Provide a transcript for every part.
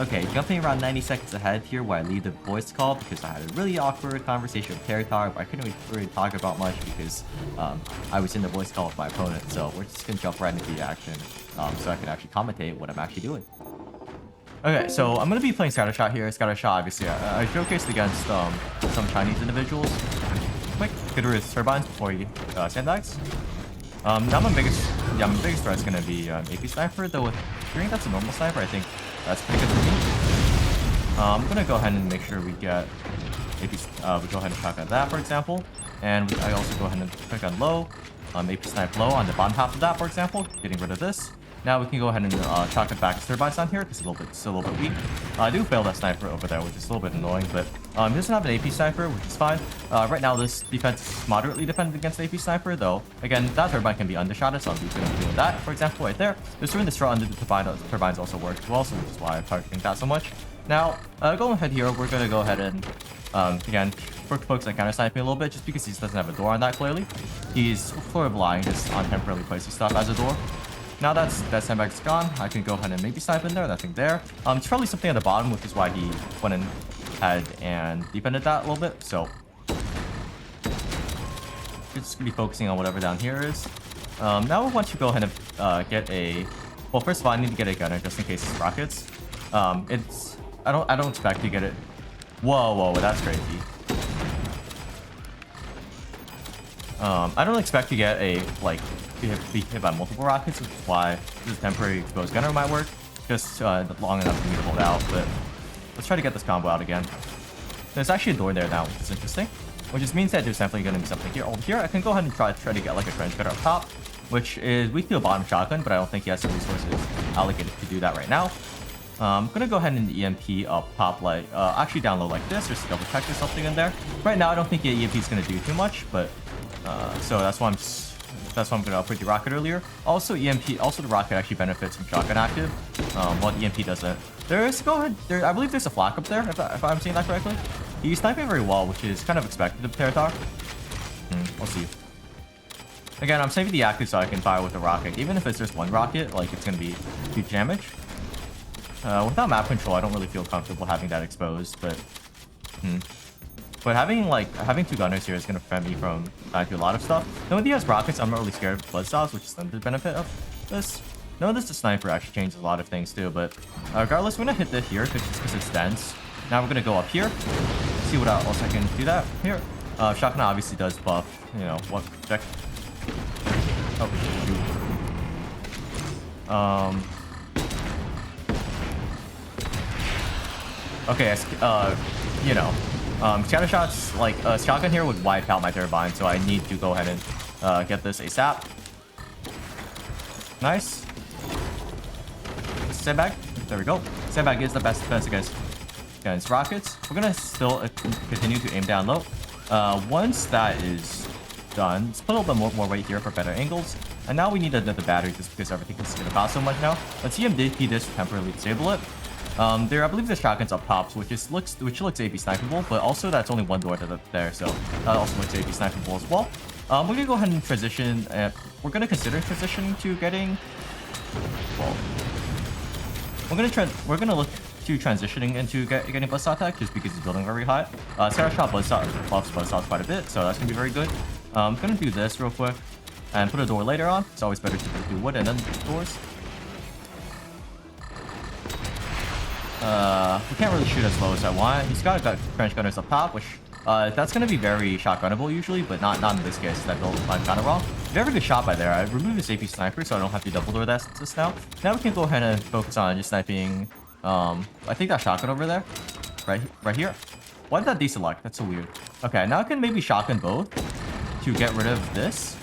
Okay, jumping around 90 seconds ahead here where I leave the voice call because I had a really awkward conversation with Tareing, but I couldn't really talk about much because I was in the voice call with my opponent. So we're just gonna jump right into the action so I can actually commentate what I'm actually doing. Okay, so I'm gonna be playing scattershot here. Scattershot, obviously, I showcased against some Chinese individuals. Quick, get rid of turbines before he sandbags. Now my biggest threat is gonna be AP sniper. Though with hearing that's a normal sniper, I think that's pretty good for me. I'm gonna go ahead and make sure we get AP. We go ahead and shotgun that, for example, and I also go ahead and click on low. AP snipe low on the bottom half of that, for example, getting rid of this. Now we can go ahead and shotgun back to turbines on here because it's a little bit weak. I do fail that sniper over there, which is a little bit annoying, but he doesn't have an AP sniper, which is fine. Right now, this defense is moderately defended against AP sniper, though. Again, that turbine can be undershotted, so I'm going to deal with that. For example, right there, just doing the strut under the turbines also works as well, so which is why I'm targeting that so much. Now, going ahead here, we're going to go ahead and again focus on counter sniping a little bit, just because he doesn't have a door on that clearly. He's sort of lying just on temporarily placing stuff as a door. Now that sandbag's gone, I can go ahead and maybe snipe in there, nothing there. It's probably something at the bottom, which is why he went ahead and defended that a little bit. So just gonna be focusing on whatever down here is. Now we want to go ahead and get a. Well, first of all, I need to get a gunner just in case it's rockets. I don't expect to get it. Whoa, that's crazy. I don't expect to get a be hit by multiple rockets, which is why this temporary exposed gunner might work. Just long enough for me to hold out, but let's try to get this combo out again. There's actually a door there now, which is interesting. Which just means that there's definitely going to be something here. Over here, I can go ahead and try to get like a trench cutter up top, which is weak to a bottom shotgun, but I don't think he has the resources allocated to do that right now. I'm gonna go ahead and EMP up top, actually down low like this, just to double check there's something in there. Right now, I don't think the EMP is gonna do too much, but so that's why I'm gonna upgrade the rocket earlier. Also, the rocket actually benefits from shotgun active, while the EMP doesn't. I believe there's a flak up there, if I'm seeing that correctly. He's sniping very well, which is kind of expected of Tareing. We'll see. Again, I'm saving the active so I can fire with the rocket. Even if it's just one rocket, it's gonna be huge damage. Without map control, I don't really feel comfortable having that exposed, but having two gunners here is gonna prevent me from trying to do a lot of stuff. Now with he has rockets, I'm not really scared of blood styles, which is the benefit of this. Notice the sniper actually changes a lot of things too, but regardless, we're gonna hit this here because it's dense. Now we're gonna go up here, see what else I can do that here. Shotgun obviously does buff, what check. Oh shoot. Okay, scattershots, shotgun here would wipe out my turbine, so I need to go ahead and get this ASAP. Nice. Sandbag. There we go. Sandbag is the best defense against rockets. We're gonna still continue to aim down low. Once that is done, let's put a little bit more weight here for better angles. And now we need another battery just because everything is gonna cost so much now. Let's see him DP this to temporarily disable it. I believe the shotgun's up tops, which looks AP snipeable, but also that's only one door there, so that also looks AP snipeable as well. We're gonna go ahead and transition. We're gonna consider transitioning to getting. Well, we're gonna look to transitioning into getting Buzzsaw attack just because he's building very high. Scattershot Buzzsaw buffs Buzzsaw quite a bit, so that's gonna be very good. I'm gonna do this real quick and put a door later on. It's always better to do wood and then doors. We can't really shoot as low as I want. He's got trench gunners up top, which that's gonna be very shotgunnable usually, but not in this case. That build I'm kind of wrong. Very good shot by there. I removed this AP sniper, so I don't have to double door this now. Now we can go ahead and focus on just sniping. I think that shotgun over there, right here. Why did that deselect? That's so weird. Okay, now I can maybe shotgun both to get rid of this.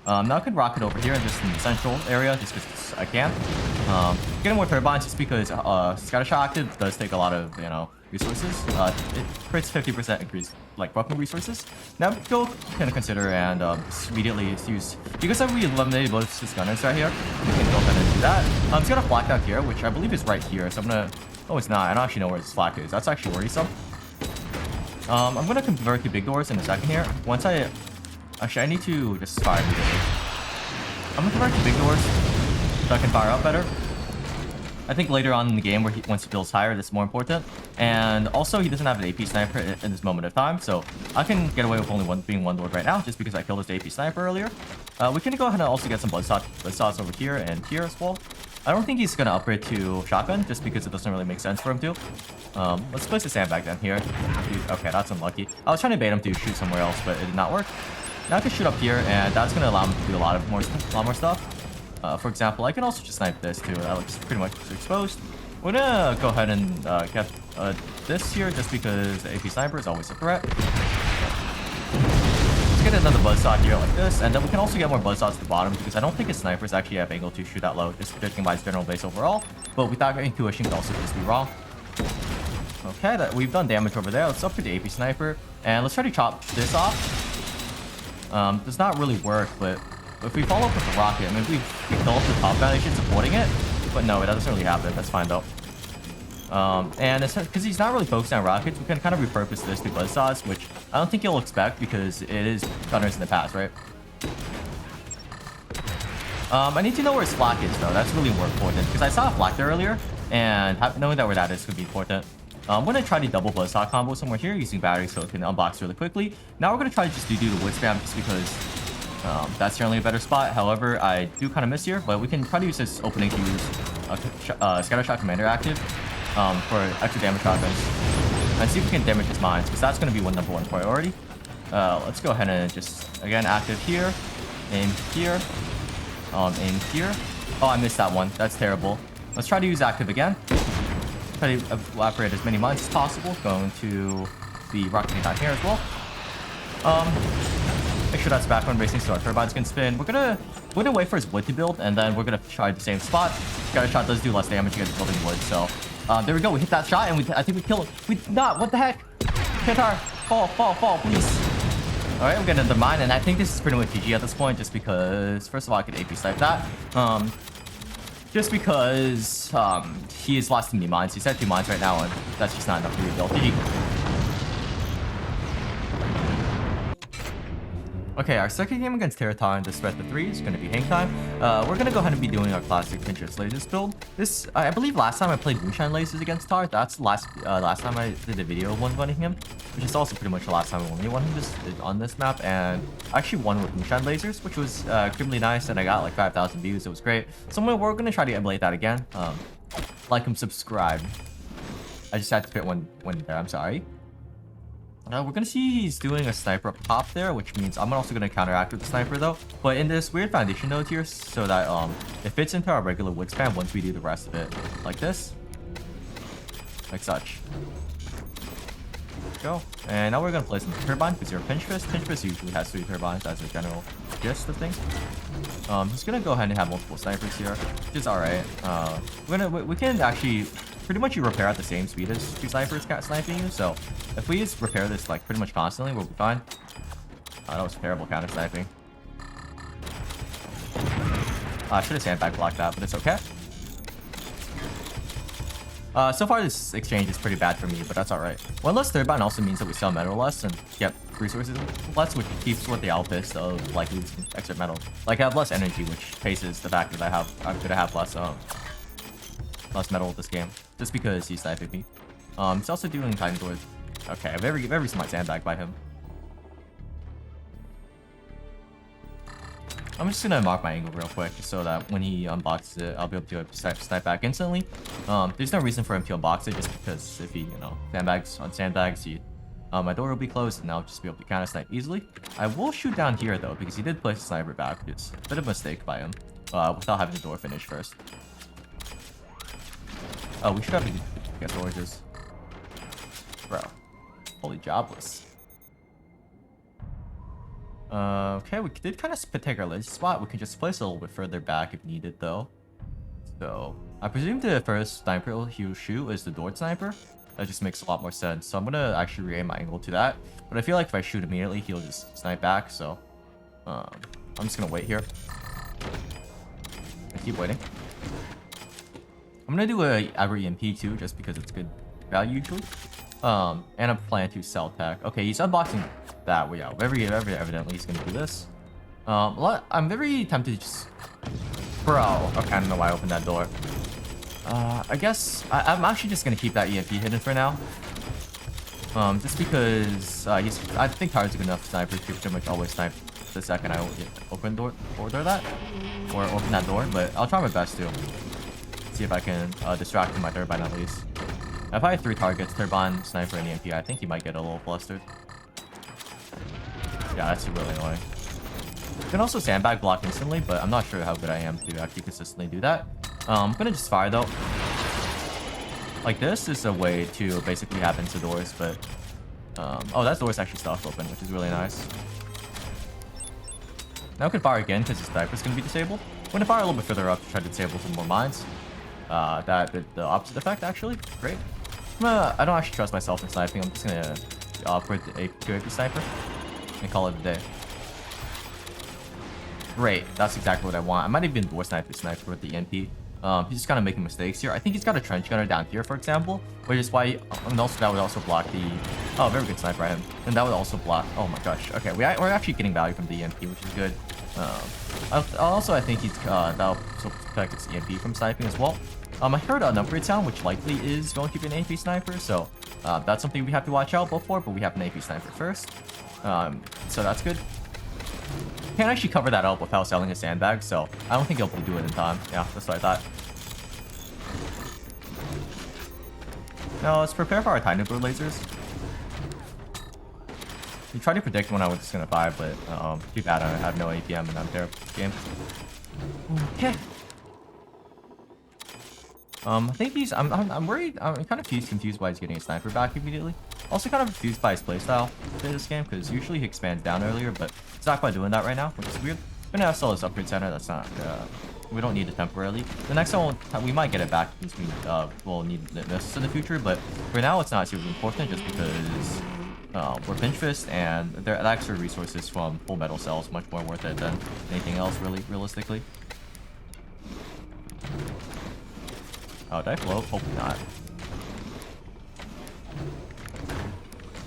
Now I can rocket over here in this central area just because I can. Getting more turbines just because scattershot active does take a lot of resources. It creates 50% increase weapon resources. Now we can kind of consider and immediately use because we eliminated both his gunners right here. We can go ahead and do that. He's got a flak out here, which I believe is right here. So I'm gonna. Oh, it's not. I don't actually know where this flak is. That's actually worrisome. I'm gonna convert to big doors in a second here. Actually, I need to just fire immediately. I'm gonna convert to big doors so I can fire up better. I think later on in the game, where once he builds higher, that's more important. And also, he doesn't have an AP sniper in this moment of time, so I can get away with only being one lord right now, just because I killed his AP sniper earlier. We can go ahead and also get some bloodstots over here and here as well. I don't think he's gonna upgrade to shotgun, just because it doesn't really make sense for him to. Let's place a sandbag down here. Okay, that's unlucky. I was trying to bait him to shoot somewhere else, but it did not work. Now I can shoot up here, and that's gonna allow him to do a lot more stuff. For example, I can also just snipe this too. That looks pretty much exposed. We're gonna go ahead and get this here, just because the AP sniper is always a threat. Let's get another buzzsaw here like this, and then we can also get more buzzsaws at the bottom, because I don't think his snipers actually have angle to shoot that low, just judging by his general base overall. But without your intuition, could also just be wrong. Okay, we've done damage over there. Let's upgrade the AP sniper, and let's try to chop this off. Does not really work, but if we follow up with a rocket, I mean, we kill up the top foundation supporting it, but no, it doesn't really happen. That's fine though. And it's because he's not really focused on rockets, we can kind of repurpose this to buzzsaws, which I don't think he'll expect because it is gunners in the past, right? I need to know where his flak is though. That's really more important because I saw a flak there earlier, and knowing that where that is could be important. I'm going to try the double buzzsaw combo somewhere here using batteries so it can unbox really quickly. Now we're going to try to just do the wood spam just because that's generally a better spot. However, I do kind of miss here, but we can try to use this opening to use scattershot commander active for extra damage shotguns. And see if we can damage his mines, because that's going to be number one priority. Let's go ahead and just, again, active here, aim here, aim here. Oh, I missed that one. That's terrible. Let's try to use active again. Try to evaporate as many mines as possible. Going to the rocket down here as well. Make sure that's back on racing so our turbines can spin. We're gonna wait for his wood to build, and then we're gonna try the same spot. Scattershot does do less damage against building wood, so there we go. We hit that shot, and I think we killed him. We not. What the heck? Qatar, fall, please. All right, we're getting another mine, and I think this is pretty much GG at this point, just because first of all I could AP snipe that. Just because he has lost too many mines. He's at 2 mines right now, and that's just not enough to rebuild. GG. Okay, our second game against Tareing, this threat to 3 is going to be hang time. We're going to go ahead and be doing our classic Pinterest lasers build. This, I believe last time I played moonshine lasers against Tar. That's the last time I did a video of one-running him, which is also pretty much the last time I only won him on this map. And I actually won with moonshine lasers, which was extremely nice, and I got like 5,000 views. It was great. So we're going to try to emulate that again. Like and subscribe. I just had to fit one there. I'm sorry. We're gonna see he's doing a sniper up top there, which means I'm also gonna counteract with the sniper though. But in this weird foundation node here, so that it fits into our regular wood spam once we do the rest of it, like this, like such. Go. And now we're gonna place in the turbine because you're a pinch fist. Pinch fist usually has 3 turbines as a general gist of things. He's gonna go ahead and have multiple snipers here, which is alright. We can actually pretty much you repair at the same speed as 2 snipers sniping you, so if we just repair this like pretty much constantly, we'll be fine. That was terrible counter sniping. I should have sandbag blocked that, but it's okay. So far this exchange is pretty bad for me, but that's alright. One less turbine also means that we sell metal less and get resources less, which keeps with the outfit of like losing extra metal. Like I have less energy, which faces the fact that I'm gonna have less metal with this game, just because he's sniping me. He's also doing time with. Okay, very smart sandbag by him. I'm just gonna mark my angle real quick, just so that when he unboxes it, I'll be able to snipe back instantly. There's no reason for him to unbox it, just because if he, sandbags on sandbags, my door will be closed, and I'll just be able to counter snipe easily. I will shoot down here though, because he did place a sniper back, which is a bit of a mistake by him, without having the door finished first. Oh, we should have to get torches. Bro. Holy jobless. Okay, we did kind of take our laser spot. We can just place a little bit further back if needed, though. So, I presume the first sniper he'll shoot is the door sniper. That just makes a lot more sense. So I'm gonna actually re-aim my angle to that. But I feel like if I shoot immediately, he'll just snipe back. So, I'm just gonna wait here. I keep waiting. I'm gonna do a every MP too, just because it's good value usually. And I plan to sell tech. Okay, he's unboxing that. Well, yeah, very evidently he's gonna do this. I'm very tempted to just. Bro, okay, I don't know why I opened that door. I guess I'm actually just gonna keep that EMP hidden for now. Just because I think Tareing's a good enough sniper to pretty much always snipe the second I open that or open that door. But I'll try my best to see if I can distract my turbine at least. If I have 3 targets, turbine, sniper, and EMP, I think he might get a little flustered. Yeah, that's really annoying. You can also sandbag block instantly, but I'm not sure how good I am to actually consistently do that. I'm gonna just fire though. Like this is a way to basically have into doors, but oh, that door is actually stuck open, which is really nice. Now I can fire again because his sniper's gonna be disabled. I'm gonna fire a little bit further up to try to disable some more mines. That did the opposite effect actually. Great. I don't actually trust myself in sniping. I'm just gonna upgrade the QAP sniper and call it a day. Great, that's exactly what I want. I might have been door sniper with the EMP. He's just kind of making mistakes here. I think he's got a trench gunner down here, for example, which is why, and also that would also block the. Oh, very good sniper at him, and that would also block. Oh my gosh. Okay, we're actually getting value from the EMP, which is good. Also, I think he's that'll also protect his EMP from sniping as well. I heard an upgrade sound, which likely is going to be an AP sniper, so that's something we have to watch out for. But we have an AP sniper first, so that's good. Can't actually cover that up without selling a sandbag, so I don't think he'll be able to do it in time. Yeah, that's what I thought. Now let's prepare for our tiny bird lasers. We tried to predict when I was just gonna fire, but too bad I have no APM and I'm terrible at this game. Okay. I think he's. I'm worried. I'm kind of confused why he's getting a sniper back immediately. Also kind of confused by his playstyle in this game, because usually he expands down earlier, but he's not quite doing that right now, which is weird. We're gonna sell his upgrade center. That's not. We don't need it temporarily. The next one, we might get it back because we will need this in the future, but for now it's not super important just because we're pinch fist and the extra resources from full metal cells much more worth it than anything else, really, realistically. Oh, did I float? Hopefully not.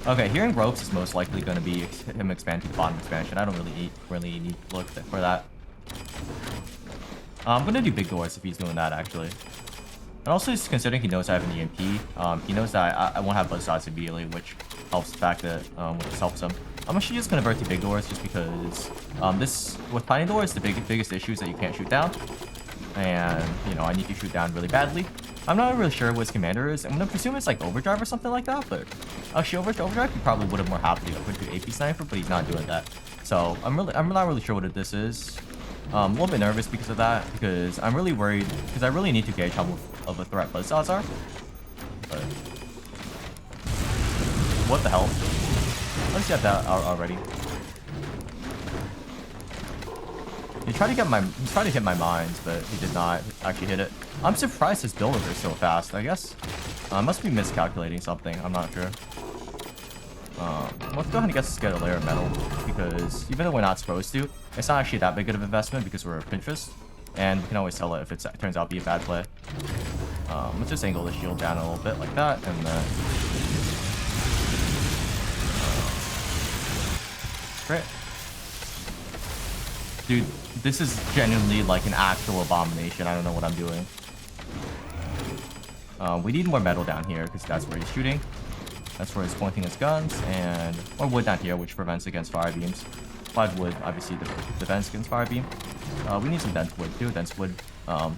Okay, hearing ropes is most likely going to be him expand to the bottom expansion. I don't really need to look for that. I'm going to do big doors if he's doing that, actually. And also, just considering he knows I have an EMP, he knows that I won't have buzzsaws immediately, which helps the fact that, which helps him. I'm actually just going to convert to big doors just because this, with tiny doors, the biggest issue is that you can't shoot down. And, you know, I need to shoot down really badly. I'm not really sure what his commander is. I'm going to presume it's like overdrive or something like that, but actually overdrive he probably would have more happily upgraded to AP sniper, but he's not doing that. So I'm not really sure what this is. A little bit nervous because of that, because I'm really worried, because I really need to gauge how much of a threat buzzsaws are. But what the hell? Let's get that already. He tried to hit my mines, but he did not actually hit it. I'm surprised his builders are so fast. I guess I must be miscalculating something. I'm not sure. Let's go ahead and get a layer of metal, because even though we're not supposed to, it's not actually that big of an investment because we're a Pinterest, and we can always sell it if it turns out to be a bad play. Let's just angle the shield down a little bit like that, and then great. Dude, this is genuinely like an actual abomination. I don't know what I'm doing. We need more metal down here because that's where he's shooting. That's where he's pointing his guns, and more wood down here, which prevents against fire beams. 5 wood, obviously, defense against fire beam. We need some dense wood too. Dense wood on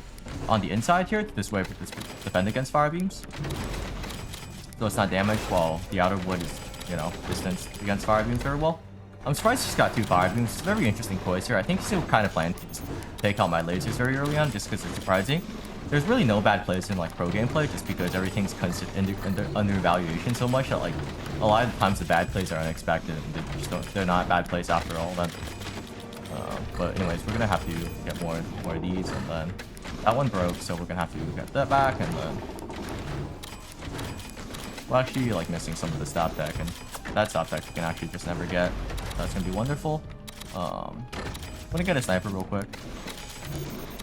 the inside here. This way, defend against fire beams, so it's not damaged. While the outer wood is, you know, distanced against fire beams very well. I'm surprised he's got 2 fire beams. It's a very interesting choice here. I think he's still kind of planning to just take out my lasers very early on, just because it's surprising. There's really no bad plays in like pro gameplay, just because everything's under evaluation so much that like a lot of the times the bad plays are unexpected. And they're not bad plays after all. Then, but anyways, we're gonna have to get more of these, and then that one broke, so we're gonna have to get that back, and then we're actually like missing some of the stop deck, and that stop deck we can actually just never get. That's gonna be wonderful. I'm gonna get a sniper real quick.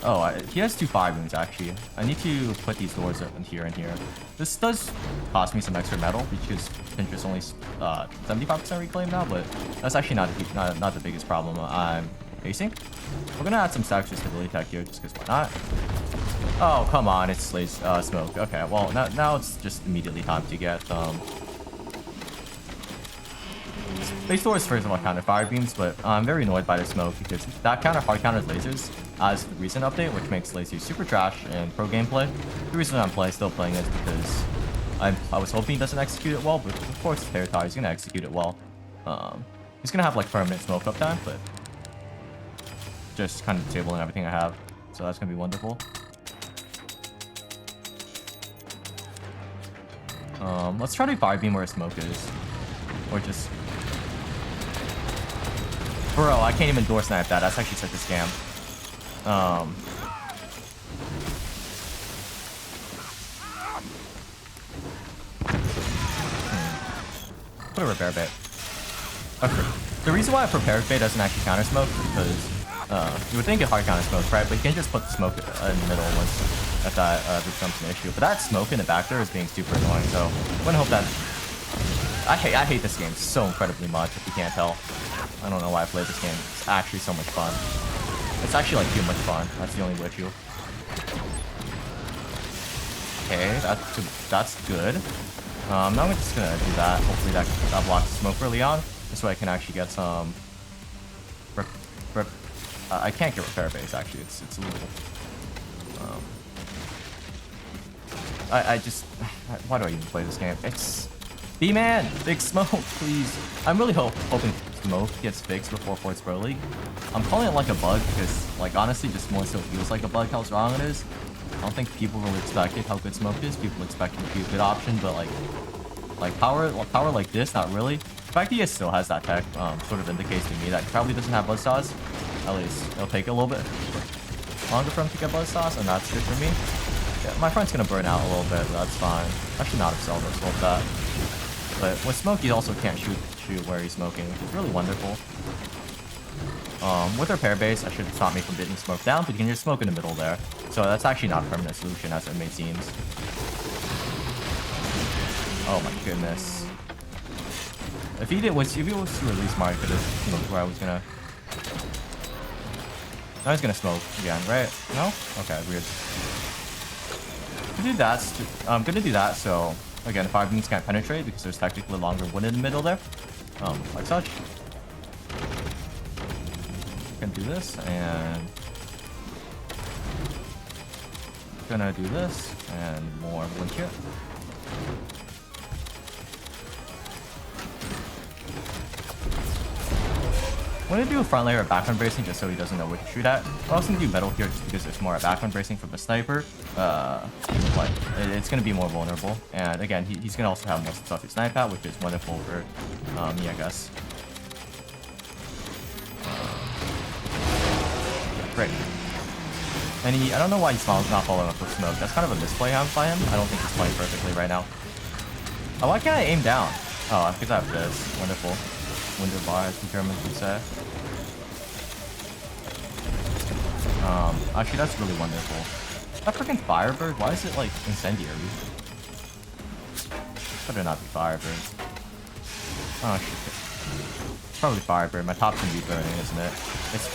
Oh, he has 2 fire beams actually. I need to put these doors up in here and here. This does cost me some extra metal because Pinterest only 75% reclaim now, but that's actually not the biggest problem I'm facing. We're gonna add some stacks of stability tech here just because why not? Oh, come on, it's smoke. Okay, well, now it's just immediately time to get, They store is first of all counter fire beams, but I'm very annoyed by the smoke because that hard counters lasers as the recent update, which makes lasers super trash in pro gameplay. The reason I'm still playing is because I was hoping he doesn't execute it well, but of course Territar is gonna execute it well. He's gonna have like permanent smoke uptime, but just kind of disabling everything I have, so that's gonna be wonderful. Let's try to fire beam where smoke is, or just. Bro, I can't even door snipe that. That's actually such a scam. Put a repair bait. Okay. The reason why a prepared bait doesn't actually counter smoke is because you would think it hard counter smoke, right? But you can just put the smoke in the middle once that becomes an issue. But that smoke in the back there is being super annoying. So I'm gonna hope that. I hate this game so incredibly much. If you can't tell. I don't know why I played this game. It's actually so much fun. It's actually like too much fun. That's the only issue. Okay, that's good. Now I'm just gonna do that. Hopefully that blocks the smoke early on. This way I can actually get some. I can't get repair base actually. It's a little. I just. Why do I even play this game? It's. B-Man! Big smoke, please. I'm really hoping smoke gets fixed before Forts Pro League. I'm calling it like a bug because, like, honestly, just more so feels like a bug how strong it is. I don't think people really expected how good smoke is. People expect it to be a good option, but like power like this, not really. The fact that he still has that tech sort of indicates to me that he probably doesn't have buzzsaws. At least it'll take a little bit longer for him to get buzzsaws, and that's good for me. Yeah, my friend's gonna burn out a little bit, but that's fine. Actually, not if Zelda slope that. But with smoke, he also can't shoot where he's smoking, which is really wonderful. With repair base, I should stop me from getting smoke down, but you can just smoke in the middle there. So that's actually not a permanent solution, as it may seem. Oh my goodness. If he was to release Mario, could have smoked where I was gonna. I was gonna smoke again, right? No? Okay, weird. I'm gonna do that. So again, fire beams can't penetrate because there's technically longer wood in the middle there. Like such. Can do this and gonna do this and more wood here. I'm gonna do a front layer of background bracing just so he doesn't know where to shoot at. I'm also gonna do metal here just because there's more background bracing from the sniper. Like it's gonna be more vulnerable. And again, he's gonna also have more stuff to snipe at, which is wonderful for me, I guess. Great. And I don't know why he's not following up with smoke. That's kind of a misplay by him. I don't think he's playing perfectly right now. Oh, why can't I aim down? Oh, because I have this. Wonderful. Window bar, as the Germans would say. Actually, that's really wonderful. That freaking Firebird, why is it like incendiary? Better not be Firebird. Oh shit. It's probably Firebird. My top's gonna be burning, isn't it? It's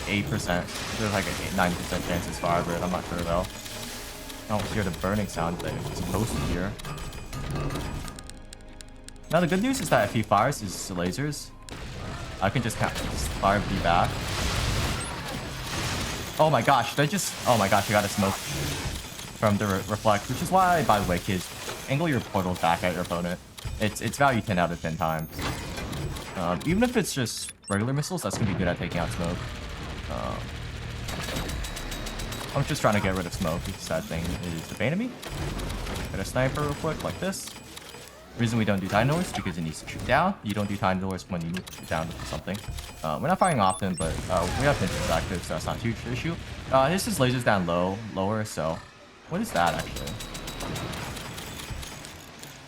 8%. There's like a 9% chance it's Firebird. I'm not sure though. I don't hear the burning sound that it's supposed to hear. Now the good news is that if he fires his lasers, I can just fire B back. Oh my gosh, oh my gosh, I got a smoke from the reflect, which is why, by the way, kids, angle your portals back at your opponent. It's value 10 out of 10 times. Even if it's just regular missiles, that's gonna be good at taking out smoke. I'm just trying to get rid of smoke because that thing is the bane of me. Get a sniper real quick, like this. The reason we don't do time doors because it needs to shoot down. You don't do time doors when you need to shoot down for something. We're not firing often, but we have pinches active, so that's not a huge issue. This is lasers down lower, so what is that actually?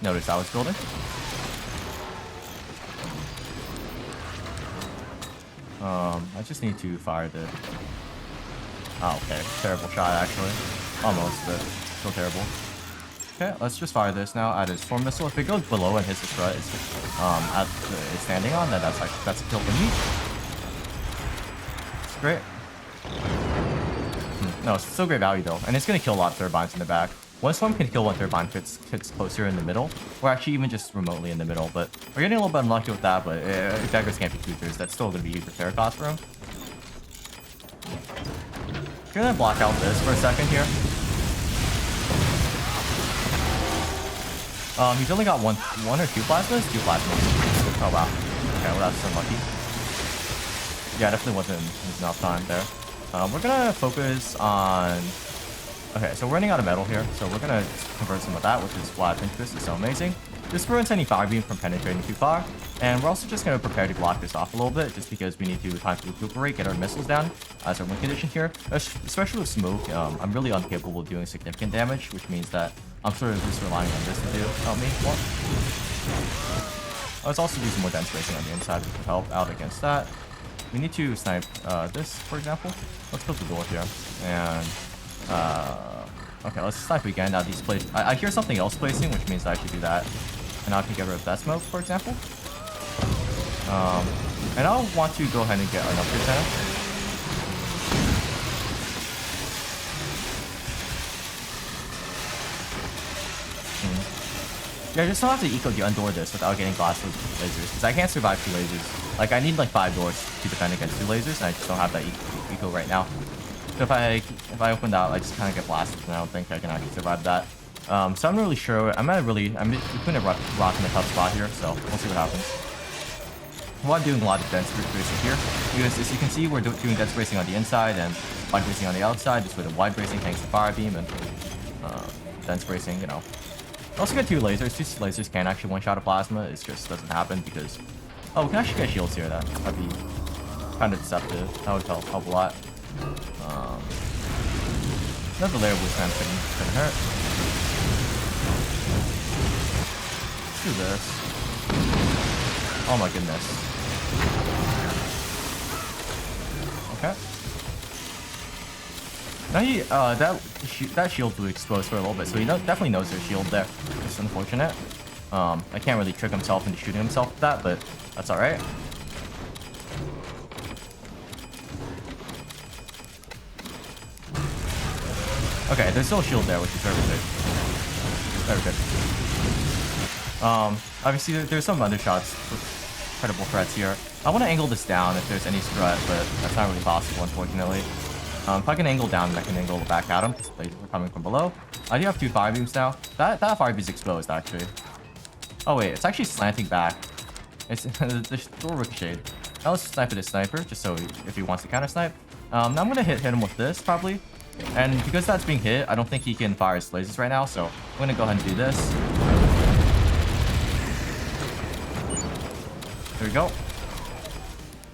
Notice I was building. I just need to fire the. Oh, okay, terrible shot actually. Almost, but still terrible. Okay, let's just fire this now at his storm missile. If it goes below and hits the strut it's standing on, then that's a kill for me. It's great. No, it's still great value though, and it's gonna kill a lot of turbines in the back. One swarm can kill one turbine if it's closer in the middle, or actually even just remotely in the middle. But we're getting a little bit unlucky with that. But if daggers can't be tutors, that's still gonna be huge repair cost for him. We're gonna block out this for a second here. He's only got one or two plasmas? Two plasmas. Oh wow. Okay, well that's unlucky. Yeah, definitely wasn't enough time there. We're gonna focus on... Okay, so we're running out of metal here, so we're gonna convert some of that, which is why I think this is so amazing. This prevents any fire beam from penetrating too far, and we're also just gonna prepare to block this off a little bit, just because we need to time to recuperate, get our missiles down as our win condition here. Especially with smoke, I'm really incapable of doing significant damage, which means that I'm sort of just relying on this to help me. Well, let's also do some more dense racing on the inside to help out against that. We need to snipe this, for example. Let's close the door here. And, okay, let's snipe again. Now these places, I hear something else placing, which means I should do that. And now I can get rid of that smoke, for example. And I'll want to go ahead and get an upgrade center. Yeah, I just don't have to eco the undoor this without getting glass lasers, because I can't survive 2 lasers. Like, I need like 5 doors to defend against 2 lasers, and I just don't have that eco right now. So if I open that, I just kind of get blasted, and I don't think I can actually survive that. So I'm not really sure. I'm between a rock and a tough spot here, so we'll see what happens. Well, I'm doing a lot of dense racing here, because as you can see, we're doing dense racing on the inside and wide racing on the outside, just with a wide racing thanks to fire beam and dense racing, you know. Also get 2 lasers. 2 lasers can actually one-shot a plasma. It just doesn't happen because... Oh, we can actually get shields here then. That'd be kind of deceptive. That would help a lot. Another layer boost man couldn't hurt. Let's do this. Oh my goodness. Okay. Now that shield blew exposed for a little bit, so he definitely knows there's shield there. It's unfortunate. I can't really trick himself into shooting himself with that, but that's alright. Okay, there's still a shield there, which is very good. Very good. Obviously there's some other shots with credible threats here. I want to angle this down if there's any threat, but that's not really possible, unfortunately. If I can angle down, then I can angle back at him, because we're coming from below. I do have 2 fire beams now. That fire beam is exposed, actually. Oh wait, it's actually slanting back. It's the door ricocheted. Now let's snipe at his sniper, just so if he wants to counter snipe. Now I'm gonna hit him with this, probably. And because that's being hit, I don't think he can fire his lasers right now, so I'm gonna go ahead and do this. There we go.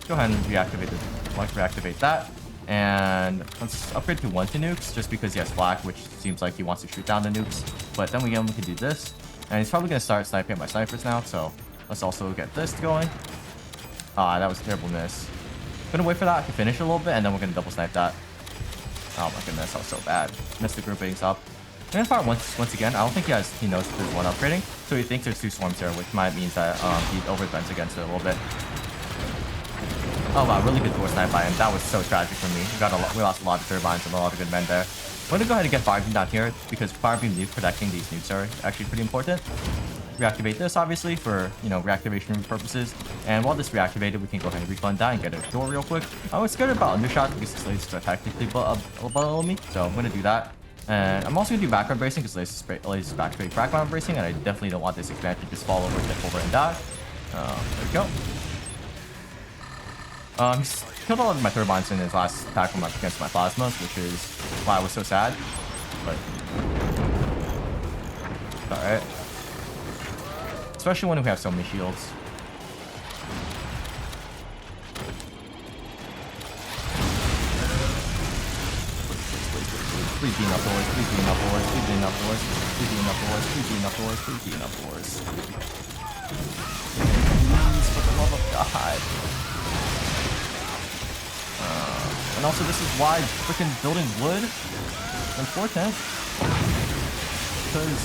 Go ahead and reactivate that. And let's upgrade to 1 to nukes, just because he has flak, which seems like he wants to shoot down the nukes. But then we can do this. And he's probably going to start sniping at my snipers now, so let's also get this going. Ah, that was a terrible miss. I'm going to wait for that to finish a little bit, and then we're going to double snipe that. Oh my goodness, that was so bad. Missed the groupings up. I'm going to fire once again. I don't think he knows that there's 1 upgrading, so he thinks there's 2 swarms here, which might mean that he overbends against it a little bit. Oh wow, really good door snipe by him. That was so tragic for me. We lost a lot of turbines and a lot of good men there. I'm going to go ahead and get fire beam down here, because fire beam nuke protecting these nukes are actually pretty important. Reactivate this, obviously, for, you know, reactivation purposes. And while this reactivated, we can go ahead and refund that and get a door real quick. I was scared about undershot because the lasers are technically below me, so I'm going to do that. And I'm also going to do background bracing because lasers background bracing, and I definitely don't want this expansion to just fall over, tip over, and die. There we go. He's killed a lot of my turbines in his last attack against my plasmas, which is why I was so sad. But it's alright. Especially when we have so many shields. Please be enough doors, please be enough doors, please be enough doors, please be enough doors, please be enough doors, please be enough doors. Please, for the love of God. And also, this is why freaking building wood is important. Because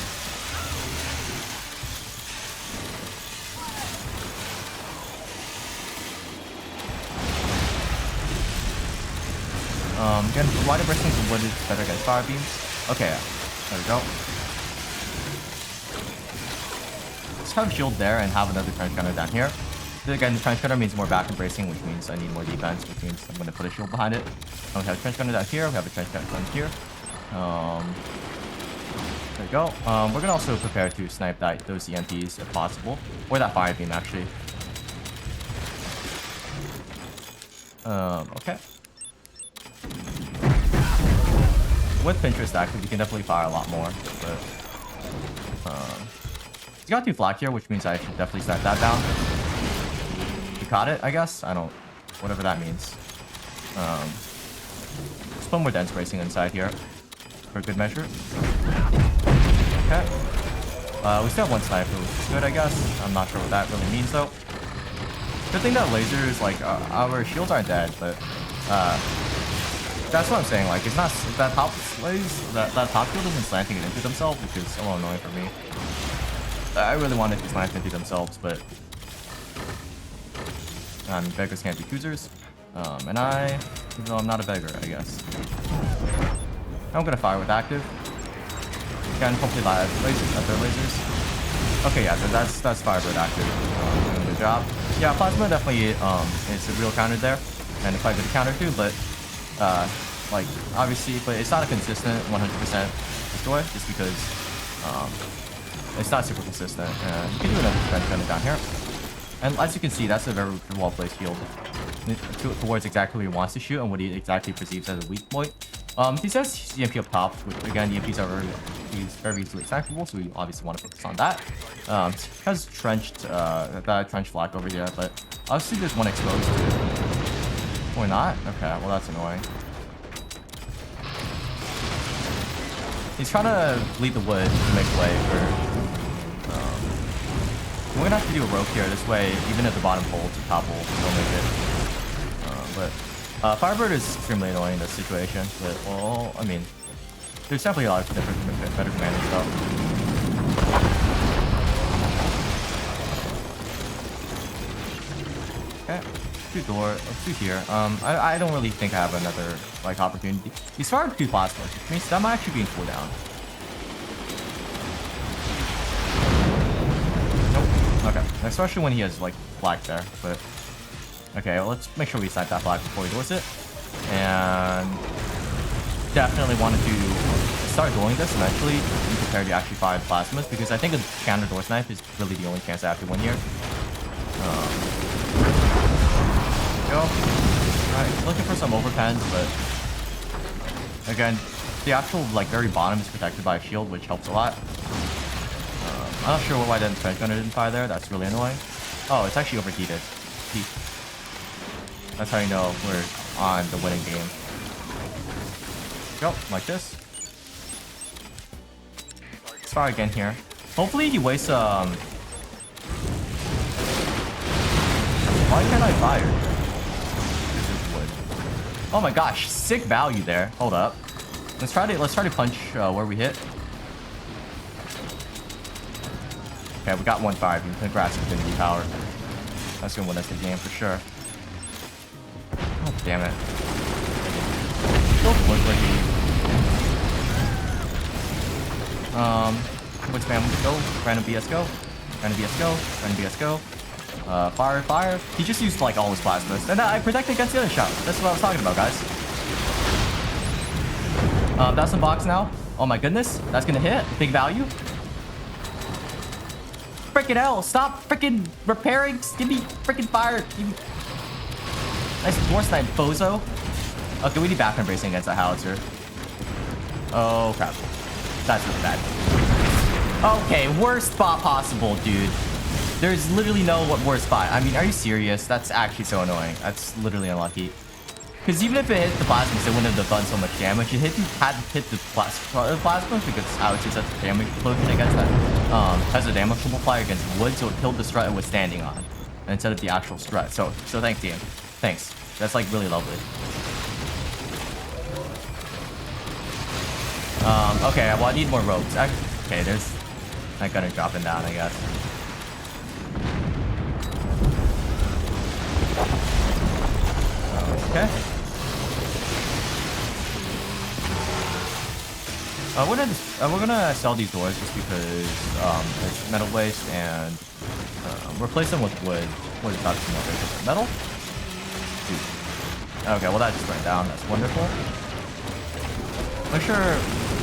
Again, wider bursting from wood is better against fire beams. Okay, there we go. Let's have a shield there and have another trench gunner down here. Again, the trench gunner means more back and bracing, which means I need more defense, which means I'm going to put a shield behind it. We have a trench gunner down here. We have a trench gunner down here. There we go. We're going to also prepare to snipe those EMPs if possible. Or that fire beam, actually. Okay. With Pinterest active, you can definitely fire a lot more. But, he's got 2 flak here, which means I should definitely snipe that down. You caught it, I guess? I don't... Whatever that means. Let's put more dense bracing inside here. For good measure. Okay. We still have 1 sniper, which is good, I guess. I'm not sure what that really means, though. Good thing that lasers, like, our shields aren't dead, but, that's what I'm saying, like, it's not, that top shield isn't slanting it into themselves, which is a little annoying for me. I really wanted to slant into themselves, but, beggars can't be choosers. And even though I'm not a beggar, I guess. I'm gonna fire with active. Again, hopefully live lasers, other lasers. Okay, yeah, that's Firebird active. Doing the job. Yeah, Plasma definitely is a real counter there, and quite a good counter too. But like obviously, but it's not a consistent 100% destroy, just because it's not super consistent. And you can do another trench gunner down here, and as you can see, that's a very well placed shield towards exactly where he wants to shoot and what he exactly perceives as a weak point. He says EMP up top, which again, EMPs are very easily snipable, so we obviously want to focus on that. Has trenched, that trench flak over here, but obviously there's one exposed to it. Or not? Okay, well that's annoying. He's trying to lead the wood to make way for... we're gonna have to do a rope here, this way, even if the bottom holds, the top will still make it. Firebird is extremely annoying in this situation, but, well, I mean, there's definitely a lot of different, better commanders, though. Okay, 2 here. I don't really think I have another, like, opportunity. He's fired 2 plasmas, which means that might actually be in cooldown. Nope. Okay, especially when he has, like, flag there, but... Okay, well, let's make sure we snipe that flag before he doors it. And definitely wanted to start doing this eventually and prepare to actually fire the plasmas, because I think a counter door snipe is really the only chance I have to win here. Go. Alright, looking for some overpens, but again, the actual like very bottom is protected by a shield, which helps a lot. I'm not sure why that trench gunner didn't fire there. That's really annoying. Oh, it's actually overheated. That's how you know we're on the winning game. Go, like this. Let's fire again here. Hopefully he wastes, why can't I fire? This is wood. Oh my gosh, sick value there. Hold up. Let's try to punch where we hit. Okay, we got 1 fire beam. Congrats, Infinity Power. That's gonna win us the game for sure. Oh, damn it. Look where he... Quick spam, go. Random BS go. Random BS go. Random BS go. Fire. He just used, like, all his plasmas. And I protected against the other shot. That's what I was talking about, guys. That's in box now. Oh my goodness. That's gonna hit. Big value. Frickin' hell. Stop frickin' repairing. Give me frickin' fire. Give me... Nice door snipe, bozo. Okay, we need background bracing against that howitzer. Oh, crap. That's really bad. Okay, worst spot possible, dude. There's literally no worst spot. I mean, are you serious? That's actually so annoying. That's literally unlucky. Because even if it hit the plasmas, it wouldn't have done so much damage. It had hit the plasmas because howitzer's such a damage explosion against that. Has a damage multiplier against wood, so it killed the strut it was standing on instead of the actual strut. So thanks, team. Thanks. That's like really lovely. Okay, well, I need more ropes. Okay, there's that gunner dropping down, I guess. Okay. We're gonna sell these doors just because it's metal waste and replace them with wood. What is that? Metal? Dude. Okay, well that just went down. That's wonderful. Make sure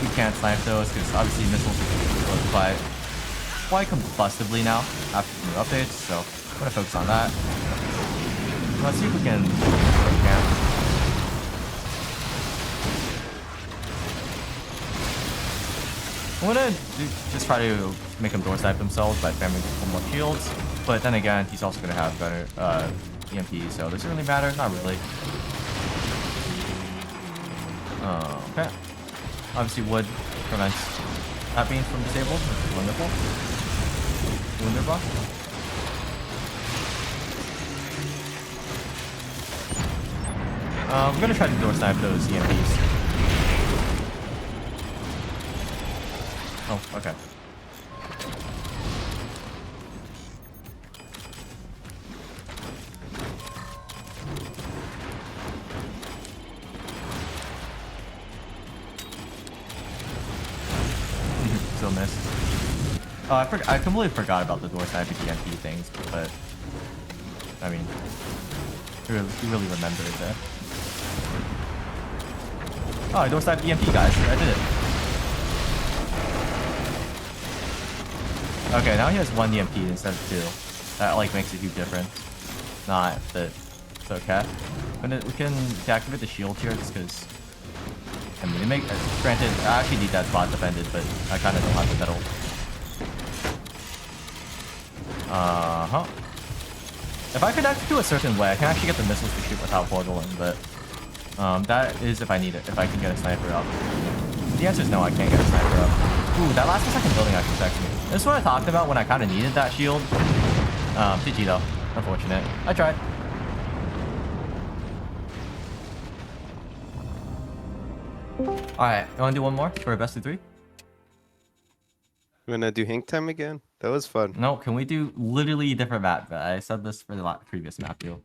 we can't snipe those because obviously missiles are quite combustively now after the new updates. So I'm gonna focus on that. Let's see if we can camp. I'm gonna just try to make him door snipe themselves by spamming one more shields, but then again, he's also gonna have better EMP, so does it really matter? Not really. Okay. Obviously, wood prevents that being from disabled, which is wonderful. Wunderbar. I'm gonna try to door snipe those EMPs. Oh, okay. Still missed. Oh, I completely forgot about the door sniping EMP things, but I mean, you really remembered that. Oh, I door sniped EMP, guys. I did it. Okay, now he has 1 EMP instead of 2. That like makes a huge difference. Not that it's okay. We can deactivate the shield here just because. I mean, granted, I actually need that spot defended, but I kind of don't have the metal. If I connect to a certain way, I can actually get the missiles to shoot without portaling, but that is if I need it, if I can get a sniper up. The answer is no, I can't get a sniper up. Ooh, that last second building actually protects me. This is what I talked about when I kind of needed that shield. GG though. Unfortunate. I tried. Alright, you want to do one more for a best of 3? You wanna do hang time again? That was fun. No, can we do literally a different map? I said this for the previous map deal.